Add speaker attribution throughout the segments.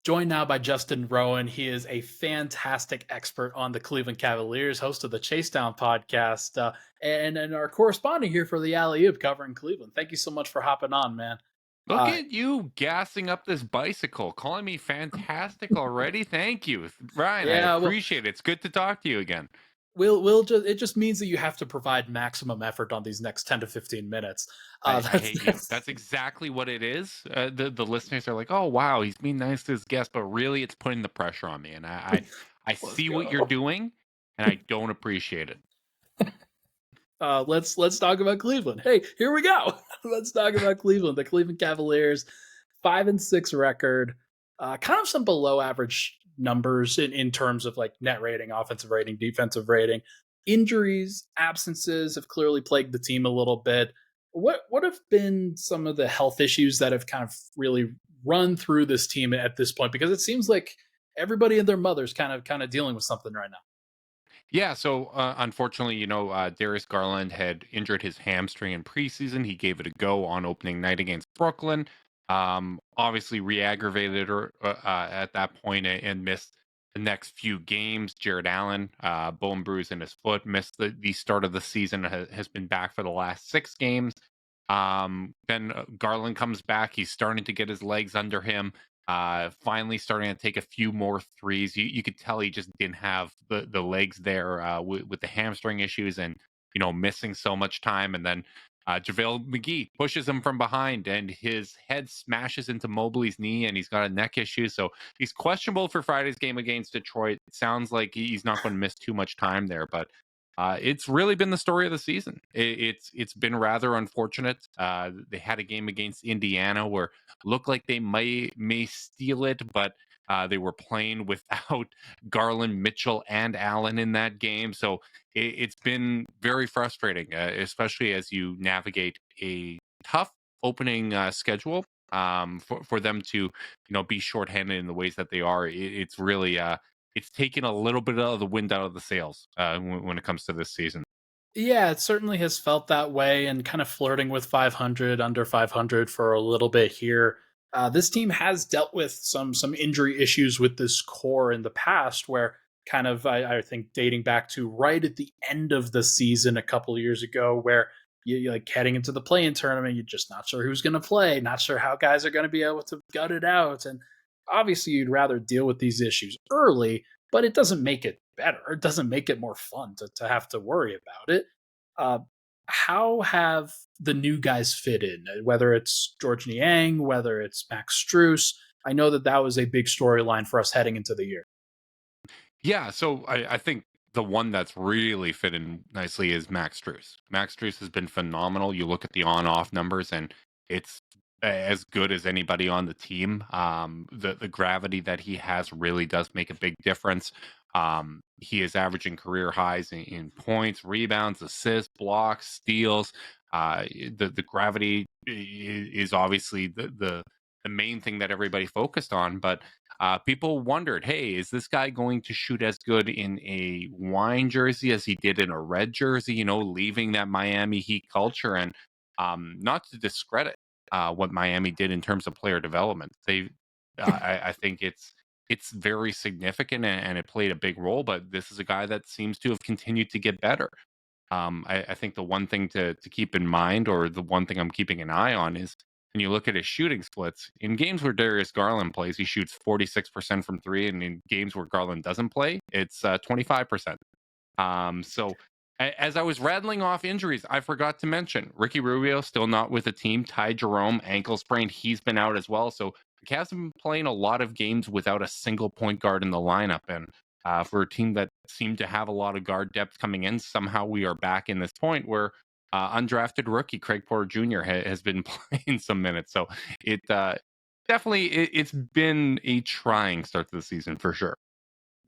Speaker 1: Joined now by Justin Rowan. He is a fantastic expert on the Cleveland Cavaliers, host of the Chase Down podcast, and our correspondent here for the Alley Oop covering Cleveland. Thank you so much for hopping on, man.
Speaker 2: Look
Speaker 1: Uh,
Speaker 2: at you gassing up this bicycle, calling me fantastic already. Thank you, Ryan. I
Speaker 1: yeah, well,
Speaker 2: appreciate it. It's good to talk to you again.
Speaker 1: we'll just it just means that you have to provide maximum effort on these next 10 to 15 minutes.
Speaker 2: I
Speaker 1: That's,
Speaker 2: hate you.
Speaker 1: that's
Speaker 2: That's exactly what it is. The listeners are like, "Oh wow, he's being nice to his guest," but really, it's putting the pressure on me, and I
Speaker 1: let's
Speaker 2: see what you're
Speaker 1: go.
Speaker 2: doing, and I don't appreciate it.
Speaker 1: Let's talk about Cleveland. Hey, here we go. Let's talk about Cleveland. The Cleveland Cavaliers, 5-6 record, kind of some below average numbers in terms of like net rating, offensive rating, defensive rating. Injuries, absences have clearly plagued the team a little bit. What have been some of the health issues that have kind of really run through this team at this point? Because it seems like everybody and their mother's kind of dealing with something right now.
Speaker 2: Yeah, so unfortunately, Darius Garland had injured his hamstring in preseason. He gave it a go on opening night against Brooklyn. Obviously, re-aggravated at that point and missed the next few games. Jarrett Allen, bone bruise in his foot, missed the start of the season. Has been back for the last 6 games. Then Garland comes back. He's starting to get his legs under him. Finally starting to take a few more threes. You could tell he just didn't have the legs there with the hamstring issues and missing so much time. And then JaVale McGee pushes him from behind and his head smashes into Mobley's knee and he's got a neck issue. So he's questionable for Friday's game against Detroit. It sounds like he's not going to miss too much time there, but it's really been the story of the season. It's been rather unfortunate. They had a game against Indiana where looked like they may steal it, but they were playing without Garland, Mitchell, and Allen in that game. So it's been very frustrating, especially as you navigate a tough opening schedule. For them to be shorthanded in the ways that they are, it's really it's taken a little bit of the wind out of the sails when it comes to this season.
Speaker 1: Yeah, it certainly has felt that way and kind of flirting with 500, under 500 for a little bit here. This team has dealt with some injury issues with this core in the past, where kind of I think dating back to right at the end of the season a couple of years ago, where you're like heading into the play-in tournament, you're just not sure who's going to play, not sure how guys are going to be able to gut it out, and obviously you'd rather deal with these issues early, but it doesn't make it better. It doesn't make it more fun to have to worry about it. uh, how have the new guys fit in? Whether it's George Niang, whether it's Max Struess, I know that that was a big storyline for us heading into the year.
Speaker 2: Yeah, so I think the one that's really fitting nicely is Max Struess. Max Struess has been phenomenal. You look at the on-off numbers, and it's as good as anybody on the team. The gravity that he has really does make a big difference. He is averaging career highs in points, rebounds, assists, blocks, steals. The gravity is obviously the main thing that everybody focused on, but people wondered, hey, is this guy going to shoot as good in a wine jersey as he did in a red jersey, leaving that Miami Heat culture? And not to discredit what Miami did in terms of player development. I think it's very significant and it played a big role, but this is a guy that seems to have continued to get better. I think the one thing to keep in mind, or the one thing I'm keeping an eye on, is when you look at his shooting splits in games where Darius Garland plays, he shoots 46% from three, and in games where Garland doesn't play, it's 25%. So as I was rattling off injuries, I forgot to mention Ricky Rubio still not with the team. Ty Jerome ankle sprain, he's been out as well. So the Cavs have been playing a lot of games without a single point guard in the lineup, and for a team that seemed to have a lot of guard depth coming in, somehow we are back in this point where undrafted rookie Craig Porter Jr. Has been playing some minutes. So it definitely it's been a trying start to the season for sure.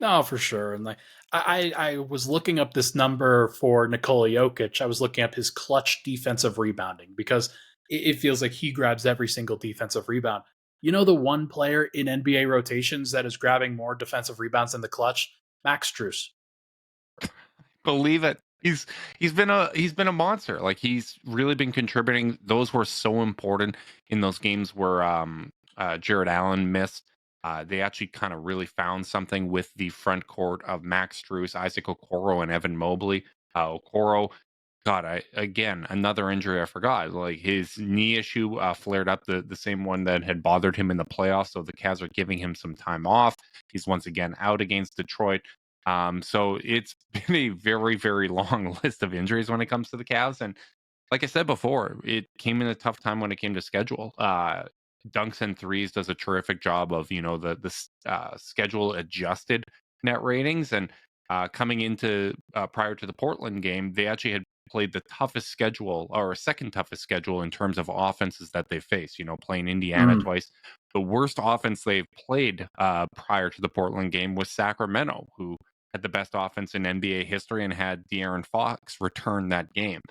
Speaker 1: No, for sure. And like I was looking up this number for Nikola Jokic. I was looking up his clutch defensive rebounding because it feels like he grabs every single defensive rebound. You know the one player in NBA rotations that is grabbing more defensive rebounds in the clutch? Max Struess.
Speaker 2: Believe it. He's been a monster. Like he's really been contributing. Those were so important in those games where Jarrett Allen missed. They actually kind of really found something with the front court of Max Strus, Isaac Okoro, and Evan Mobley. Okoro, God, again another injury I forgot. Like his knee issue flared up, the same one that had bothered him in the playoffs. So the Cavs are giving him some time off. He's once again out against Detroit. So it's been a very, very long list of injuries when it comes to the Cavs. And like I said before, it came in a tough time when it came to schedule. Dunks and threes does a terrific job of the schedule adjusted net ratings, and coming into prior to the Portland game, they actually had played the toughest schedule or second toughest schedule in terms of offenses that they faced. Playing Indiana
Speaker 1: Mm.
Speaker 2: twice. The worst offense they've played prior to the Portland game was Sacramento, who had the best offense in NBA history and had De'Aaron Fox return that game.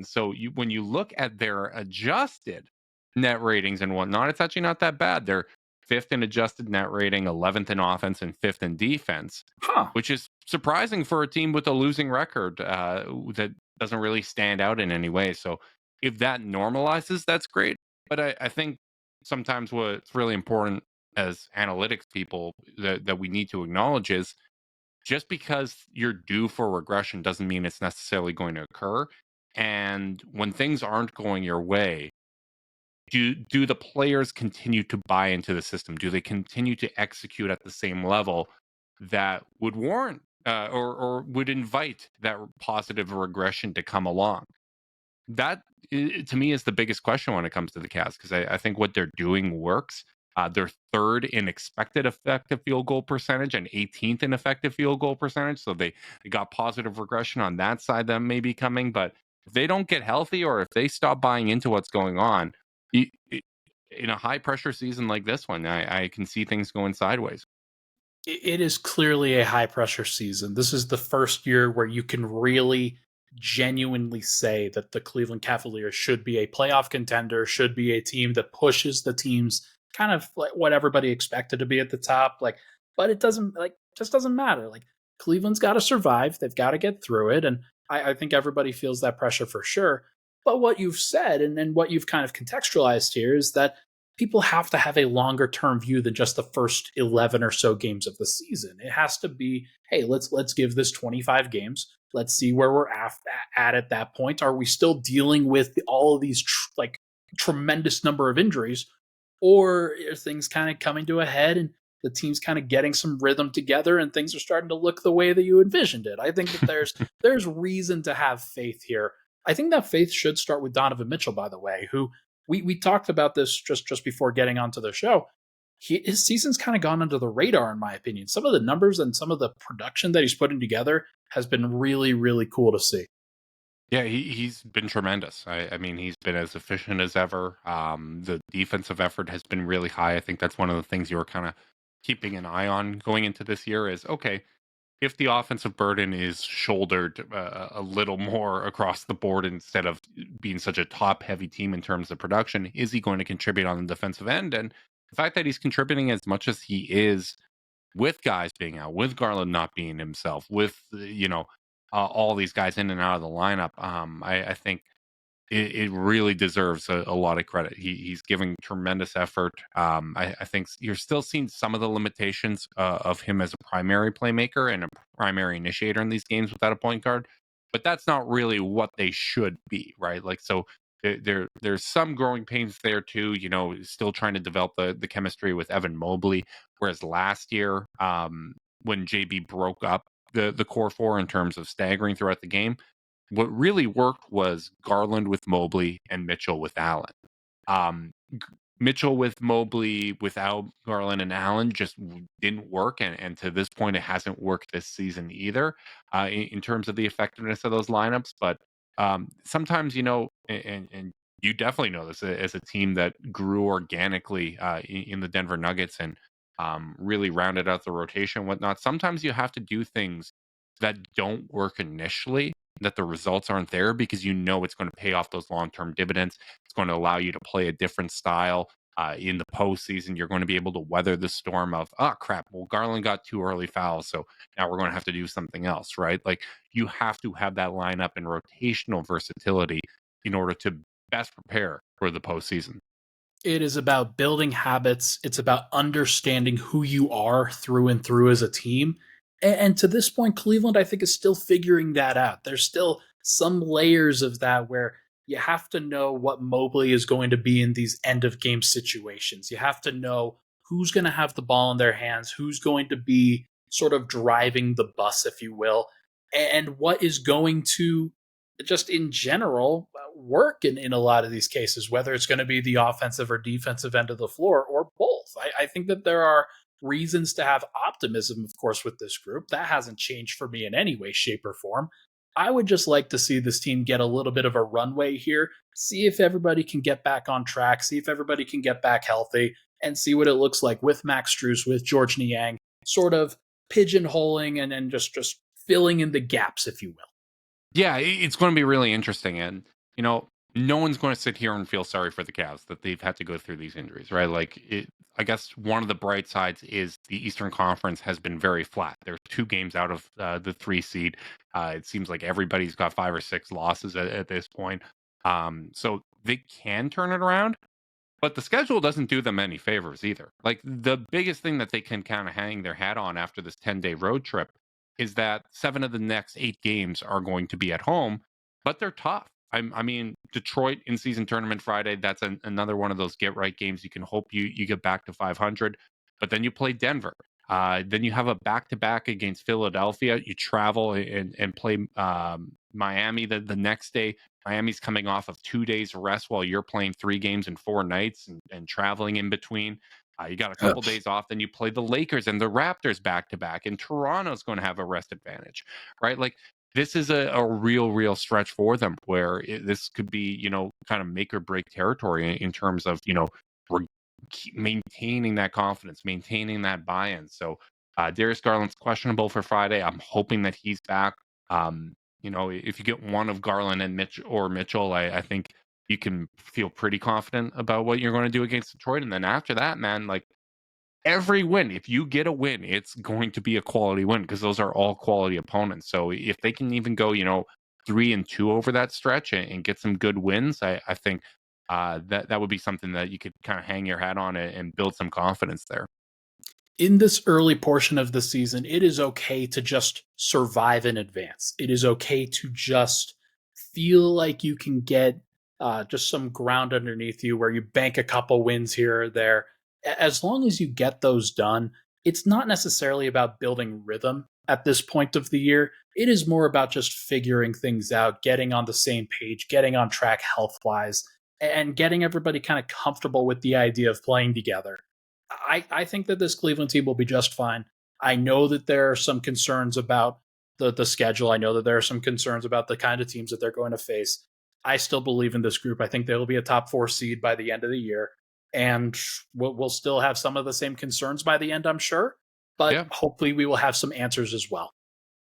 Speaker 2: So when you look at their adjusted net ratings and whatnot, it's actually not that bad. They're fifth in adjusted net rating, 11th in offense, and fifth in defense,
Speaker 1: Huh.
Speaker 2: which is surprising for a team with a losing record that doesn't really stand out in any way. So if that normalizes, that's great. But I think sometimes what's really important as analytics people that we need to acknowledge is just because you're due for regression doesn't mean it's necessarily going to occur. And when things aren't going your way, do the players continue to buy into the system? Do they continue to execute at the same level that would warrant or would invite that positive regression to come along? That to me is the biggest question when it comes to the Cavs, because I think what they're doing works. They're third in expected effective field goal percentage and 18th in effective field goal percentage. So they got positive regression on that side that may be coming. But if they don't get healthy or if they stop buying into what's going on, i- i- in a high pressure season like this one, I can see things going sideways.
Speaker 1: It is clearly a high pressure season. This is the first year where you can really genuinely say that the Cleveland Cavaliers should be a playoff contender, should be a team that pushes the teams kind of like what everybody expected to be at the top. Like, but it doesn't like just doesn't matter. Like Cleveland's got to survive. They've got to get through it. And I think everybody feels that pressure for sure. But what you've said and what you've kind of contextualized here is that people have to have a longer term view than just the first 11 or so games of the season. It has to be, hey, let's give this 25 games. Let's see where we're at that point. Are we still dealing with all of these tremendous number of injuries, or are things kind of coming to a head and the team's kind of getting some rhythm together and things are starting to look the way that you envisioned it? I think that there's reason to have faith here. I think that faith should start with Donovan Mitchell, by the way, who we talked about this just before getting onto the show. His season's kind of gone under the radar, in my opinion. Some of the numbers and some of the production that he's putting together has been really, really cool to see.
Speaker 2: Yeah, he's been tremendous. I mean, he's been as efficient as ever. The defensive effort has been really high. I think that's one of the things you were kind of keeping an eye on going into this year is okay, if the offensive burden is shouldered a little more across the board instead of being such a top heavy team in terms of production, is he going to contribute on the defensive end? And the fact that he's contributing as much as he is with guys being out, with Garland not being himself, with all these guys in and out of the lineup, I think it really deserves a lot of credit. He's giving tremendous effort. I think you're still seeing some of the limitations of him as a primary playmaker and a primary initiator in these games without a point guard, but that's not really what they should be, right? Like so. There's some growing pains there too. Still trying to develop the chemistry with Evan Mobley. Whereas last year, when JB broke up the core four in terms of staggering throughout the game, what really worked was Garland with Mobley and Mitchell with Allen. G Mitchell with Mobley without Garland and Allen just didn't work, and to this point, it hasn't worked this season either, in terms of the effectiveness of those lineups, but, sometimes, and you definitely know this as a team that grew organically, in the Denver Nuggets and, really rounded out the rotation and whatnot, sometimes you have to do things that don't work initially, that the results aren't there because it's going to pay off those long-term dividends. It's going to allow you to play a different style in the postseason. You're going to be able to weather the storm of, oh crap, well, Garland got two early fouls, so now we're going to have to do something else, right? Like you have to have that lineup and rotational versatility in order to best prepare for the postseason.
Speaker 1: It is about building habits. It's about understanding who you are through and through as a team. And to this point, Cleveland, I think, is still figuring that out. There's still some layers of that where you have to know what Mobley is going to be in these end of game situations. You have to know who's going to have the ball in their hands, who's going to be sort of driving the bus, if you will, and what is going to just in general work in a lot of these cases, whether it's going to be the offensive or defensive end of the floor or both. I think that there are reasons to have optimism, of course, with this group. That hasn't changed for me in any way, shape, or form. I would just like to see this team get a little bit of a runway here, see if everybody can get back on track, see if everybody can get back healthy, and see what it looks like with Max Strus, with George Niang, sort of pigeonholing and just filling in the gaps, if you will.
Speaker 2: Yeah, it's going to be really interesting, and no one's going to sit here and feel sorry for the Cavs that they've had to go through these injuries, right? Like, I guess one of the bright sides is the Eastern Conference has been very flat. They're 2 games out of the 3 seed. It seems like everybody's got 5 or 6 losses at this point, so they can turn it around. But the schedule doesn't do them any favors either. Like, the biggest thing that they can kind of hang their hat on after this 10-day road trip is that 7 of the next 8 games are going to be at home, but they're tough. I mean, Detroit in season tournament Friday, that's another one of those get right games. You can hope you get back to 500, but then you play Denver. Then you have a back to back against Philadelphia. You travel and play Miami the next day. Miami's coming off of 2 days rest while you're playing 3 games in 4 nights and traveling in between. You got a couple
Speaker 1: Ugh.
Speaker 2: days off, then you play the Lakers and the Raptors back to back, and Toronto's going to have a rest advantage, right? Like, this is a real stretch for them where this could be, kind of make or break territory in terms of, we're maintaining that confidence, maintaining that buy-in. So Darius Garland's questionable for Friday. I'm hoping that he's back. If you get one of Garland and Mitchell, I think you can feel pretty confident about what you're going to do against Detroit. And then after that, man, like, every win, if you get a win, it's going to be a quality win because those are all quality opponents. So if they can even go, 3-2 over that stretch and get some good wins, I think that would be something that you could kind of hang your hat on and build some confidence there.
Speaker 1: In this early portion of the season, it is okay to just survive in advance. It is okay to just feel like you can get just some ground underneath you where you bank a couple wins here or there. As long as you get those done, it's not necessarily about building rhythm at this point of the year. It is more about just figuring things out, getting on the same page, getting on track health wise, and getting everybody kind of comfortable with the idea of playing together. I think that this Cleveland team will be just fine. I know that there are some concerns about the schedule. I know that there are some concerns about the kind of teams that they're going to face. I still believe in this group. I think they'll be a top 4 seed by the end of the year, and we'll still have some of the same concerns by the end, I'm sure. But
Speaker 2: Yeah.
Speaker 1: hopefully, we will have some answers as well.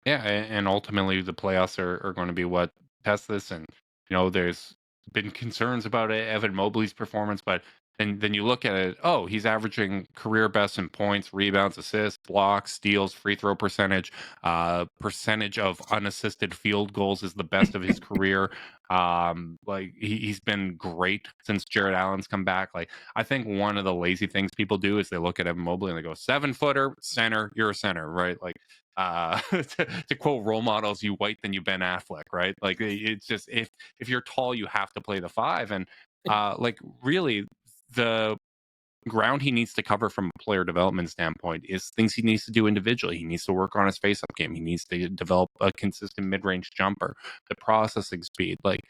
Speaker 2: Yeah, and ultimately the playoffs are going to be what test this. And there's been concerns about Evan Mobley's performance, but then you look at it. Oh, he's averaging career best in points, rebounds, assists, blocks, steals, free throw percentage. Percentage of unassisted field goals is the best of his career. Like, he's been great since Jarrett Allen's come back. Like, I think one of the lazy things people do is they look at Evan Mobley and they go, 7-footer center, you're a center, right? Like, to quote role models, you white then you Ben Affleck, right? Like, it's just, if you're tall, you have to play the 5. And like, really, the ground he needs to cover from a player development standpoint is things he needs to do individually. He needs to work on his face-up game. He needs to develop a consistent mid-range jumper, the processing speed. Like,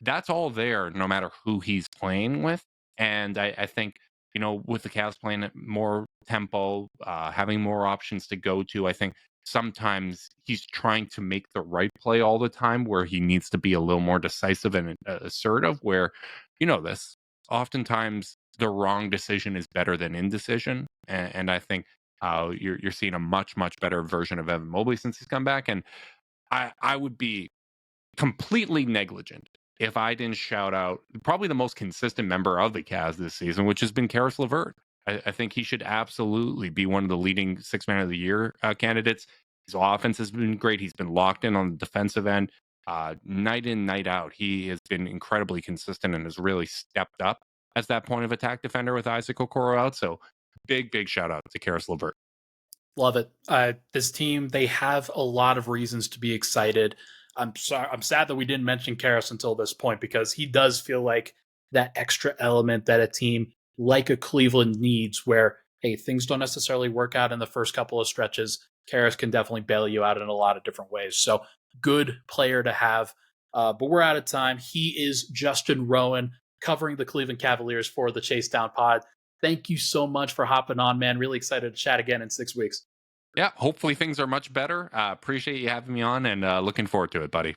Speaker 2: that's all there no matter who he's playing with. And I think, with the Cavs playing at more tempo, having more options to go to, I think sometimes he's trying to make the right play all the time where he needs to be a little more decisive and assertive, where, this, oftentimes the wrong decision is better than indecision. And I think you're seeing a much better version of Evan Mobley since he's come back. And I would be completely negligent if I didn't shout out probably the most consistent member of the Cavs this season, which has been Karis LeVert. I think he should absolutely be one of the leading Six-Man of the Year candidates. His offense has been great. He's been locked in on the defensive end, night in, night out. He has been incredibly consistent and has really stepped up. as that point of attack defender with Isaac Okoro out. So big shout out to Karis LeVert.
Speaker 1: Love it. This team, they have a lot of reasons to be excited. I'm sorry. I'm sad that we didn't mention Karras until this point because he does feel like that extra element that a team like a Cleveland needs where, hey, things don't necessarily work out in the first couple of stretches. Karras can definitely bail you out in a lot of different ways. So good player to have. But we're out of time. He is Justin Rowan covering the Cleveland Cavaliers for the Chase Down Pod. Thank you so much for hopping on, man. Really excited to chat again in 6 weeks.
Speaker 2: Yeah, hopefully things are much better. Appreciate you having me on and looking forward to it, buddy.